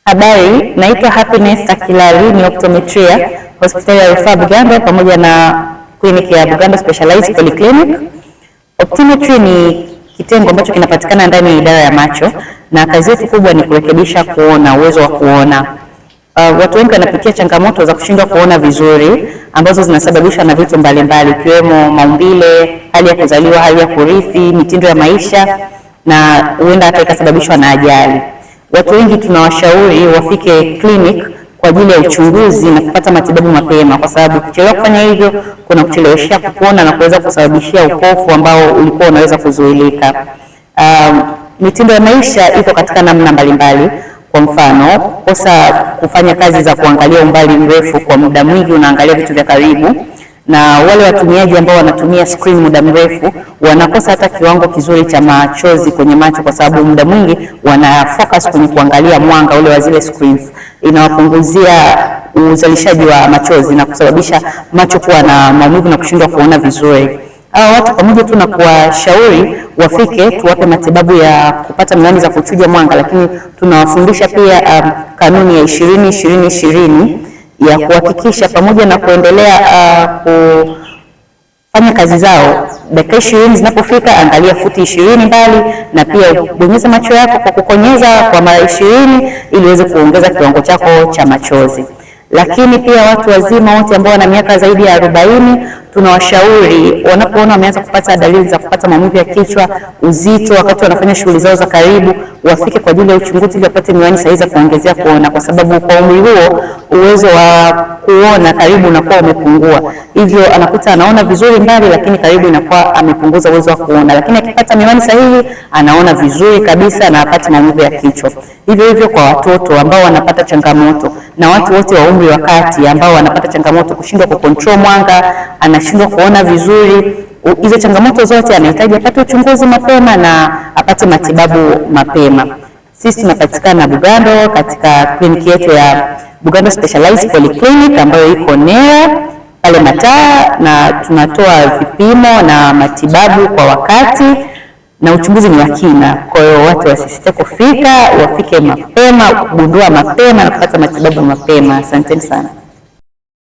Habari, naitwa Happiness Akilali, ni optometria hospitali ya rufaa Bugando pamoja na kliniki ya Bugando Specialized Polyclinic. Optometry ni kitengo ambacho kinapatikana ndani ya idara ya macho na kazi yetu kubwa ni kurekebisha kuona, uwezo wa kuona. Watu wengi wanapitia changamoto za kushindwa kuona vizuri ambazo zinasababishwa na vitu mbalimbali ikiwemo maumbile, hali ya kuzaliwa, hali ya kurithi, mitindo ya maisha na huenda hata ikasababishwa na ajali. Watu wengi tunawashauri wafike clinic kwa ajili ya uchunguzi na kupata matibabu mapema, kwa sababu kuchelewa kufanya hivyo kuna kucheleweshia kupona na kuweza kusababishia upofu ambao ulikuwa unaweza kuzuilika. Mitindo ya maisha iko katika namna mbalimbali. Kwa mfano, kosa kufanya kazi za kuangalia umbali mrefu kwa muda mwingi, unaangalia vitu vya karibu, na wale watumiaji ambao wanatumia screen muda mrefu wanakosa hata kiwango kizuri cha machozi kwenye macho, kwa sababu muda mwingi wana focus kwenye kuangalia mwanga ule wa zile screens. Inawapunguzia uzalishaji wa machozi na kusababisha macho kuwa na maumivu na kushindwa kuona vizuri. Hawa watu pamoja tu na kuwashauri wafike tuwape matibabu ya kupata miwani za kuchuja mwanga, lakini tunawafundisha pia kanuni ya 20-20-20 ya kuhakikisha pamoja na kuendelea kufanya kazi zao, dakika 20 zinapofika angalia futi 20 mbali, na pia bonyeza macho yako kwa kukonyeza kwa mara 20 ili uweze kuongeza kiwango chako cha machozi. Lakini pia watu wazima wote ambao wana miaka zaidi ya 40 tunawashauri wanapoona wameanza kupata dalili za kupata maumivu ya kichwa, uzito wakati wanafanya shughuli zao za karibu, wafike kwa ajili ya uchunguzi ili wapate miwani sahihi za kuongezea kuona, kwa sababu kwa umri huo uwezo wa kuona karibu unakuwa umepungua. Hivyo anakuta anaona vizuri mbali, lakini karibu inakuwa amepunguza uwezo wa kuona. Lakini akipata miwani sahihi anaona vizuri kabisa na apate maumivu ya kichwa. Hivyo kwa watoto ambao wanapata changamoto na watu wote wa umri wa kati ambao wanapata changamoto kushindwa kucontrol mwanga, anashindwa kuona vizuri, hizo changamoto zote anahitaji apate uchunguzi mapema na apate matibabu mapema. Sisi tunapatikana Bugando katika kliniki yetu ya Bugando Specialized Polyclinic ambayo iko NEA pale Mataa, na tunatoa vipimo na matibabu kwa wakati na uchunguzi ni wa kina. Kwa hiyo watu wasisite kufika, wafike mapema, kugundua mapema na kupata matibabu mapema. Asanteni sana.